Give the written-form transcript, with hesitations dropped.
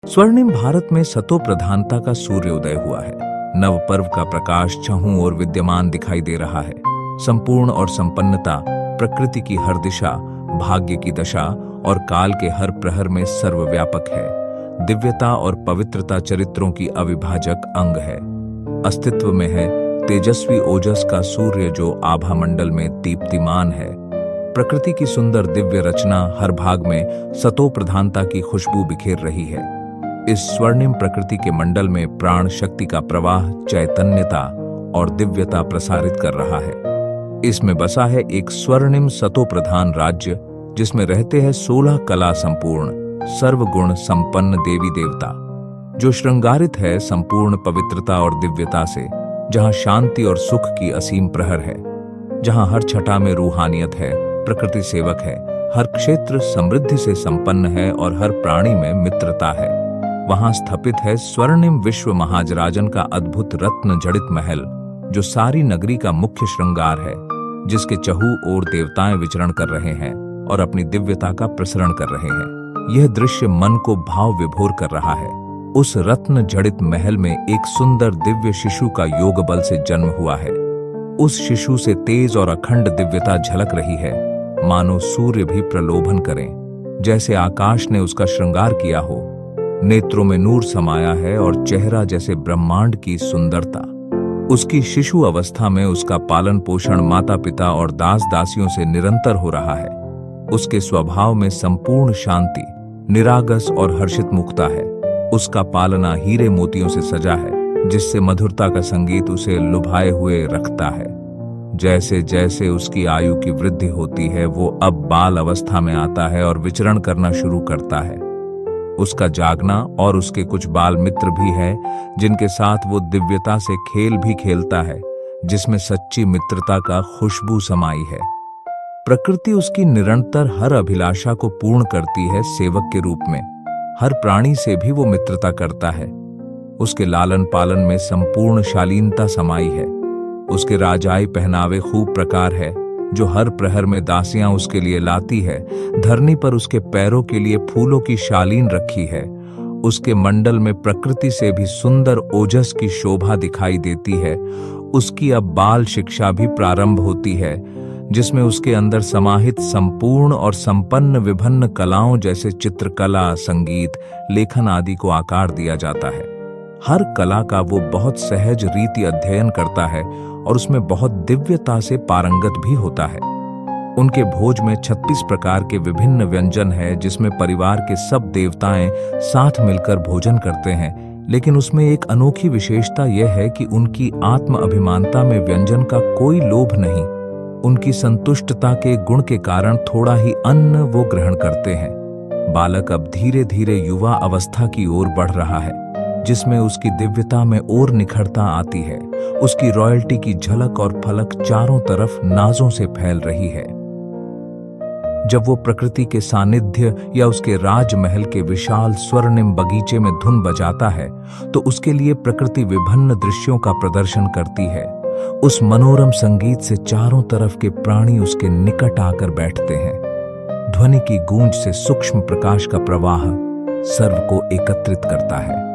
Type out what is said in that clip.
स्वर्णिम भारत में सतो प्रधानता का सूर्योदय हुआ है। नव पर्व का प्रकाश चहुं ओर विद्यमान दिखाई दे रहा है। संपूर्ण और संपन्नता, प्रकृति की हर दिशा, भाग्य की दशा और काल के हर प्रहर में सर्वव्यापक है। दिव्यता और पवित्रता चरित्रों की अविभाजक अंग है। अस्तित्व में है तेजस्वी ओजस का सूर्य जो आभा मंडल में दीप्तिमान है। प्रकृति की सुंदर दिव्य रचना हर भाग में सतो प्रधानता की खुशबू बिखेर रही है। इस स्वर्णिम प्रकृति के मंडल में प्राण शक्ति का प्रवाह चैतन्यता और दिव्यता प्रसारित कर रहा है। इसमें बसा है एक स्वर्णिम सतो प्रधान राज्य जिसमें रहते हैं 16 कला संपूर्ण सर्वगुण संपन्न देवी देवता, जो श्रृंगारित है संपूर्ण पवित्रता और दिव्यता से, जहां शांति और सुख की असीम प्रहर है, जहां हर छटा में रूहानियत है, प्रकृति सेवक है, हर क्षेत्र समृद्धि से संपन्न है और हर प्राणी में मित्रता है। वहां स्थापित है स्वर्णिम विश्व महाजराजन का अद्भुत रत्न जड़ित महल, जो सारी नगरी का मुख्य श्रृंगार है, जिसके चहु ओर देवताएं विचरण कर रहे हैं और अपनी दिव्यता का प्रसरण कर रहे हैं। यह दृश्य मन को भाव विभोर कर रहा है। उस रत्न जड़ित महल में एक सुंदर दिव्य शिशु का योग बल से जन्म हुआ है। उस शिशु से तेज और अखंड दिव्यता झलक रही है, मानो सूर्य भी प्रलोभन करें, जैसे आकाश ने उसका श्रृंगार किया हो। नेत्रों में नूर समाया है और चेहरा जैसे ब्रह्मांड की सुंदरता। उसकी शिशु अवस्था में उसका पालन पोषण माता पिता और दास दासियों से निरंतर हो रहा है। उसके स्वभाव में संपूर्ण शांति, निरागस और हर्षित मुक्ता है। उसका पालना हीरे मोतियों से सजा है, जिससे मधुरता का संगीत उसे लुभाए हुए रखता है। जैसे जैसे उसकी आयु की वृद्धि होती है, वो अब बाल अवस्था में आता है और विचरण करना शुरू करता है। उसका जागना और उसके कुछ बाल मित्र भी हैं, जिनके साथ वो दिव्यता से खेल भी खेलता है, जिसमें सच्ची मित्रता का खुशबू समाई है। प्रकृति उसकी निरंतर हर अभिलाषा को पूर्ण करती है सेवक के रूप में। हर प्राणी से भी वो मित्रता करता है। उसके लालन पालन में संपूर्ण शालीनता समाई है। उसके राजाई पहनावे खूब प्रकार है, जो हर प्रहर में दासियां उसके लिए लाती है। धरनी पर उसके पैरों के लिए फूलों की शालीन रखी है। उसके मंडल में प्रकृति से भी सुंदर ओजस की शोभा दिखाई देती है। उसकी अब बाल शिक्षा भी प्रारंभ होती है, जिसमें उसके अंदर समाहित संपूर्ण और संपन्न विभिन्न कलाओं जैसे चित्रकला, संगीत, लेखन आदि को आकार दिया जाता है। हर कला का वो बहुत सहज रीति अध्ययन करता है और उसमें बहुत दिव्यता से पारंगत भी होता है। उनके भोज में 36 प्रकार के विभिन्न व्यंजन है, जिसमें परिवार के सब देवताएं साथ मिलकर भोजन करते हैं। लेकिन उसमें एक अनोखी विशेषता यह है कि उनकी आत्म अभिमानता में व्यंजन का कोई लोभ नहीं। उनकी संतुष्टता के गुण के कारण थोड़ा ही अन्न वो ग्रहण करते हैं। बालक अब धीरे धीरे युवा अवस्था की ओर बढ़ रहा है, जिसमें उसकी दिव्यता में और निखरता आती है। उसकी रॉयल्टी की झलक और फलक चारों तरफ नाजों से फैल रही है। जब वो प्रकृति के सानिध्य या उसके राजमहल के विशाल स्वर्णिम बगीचे में धुन बजाता है, तो उसके लिए प्रकृति विभिन्न दृश्यों का प्रदर्शन करती है। उस मनोरम संगीत से चारों तरफ के प्राणी उसके निकट आकर बैठते हैं। ध्वनि की गूंज से सूक्ष्म प्रकाश का प्रवाह सर्व को एकत्रित करता है।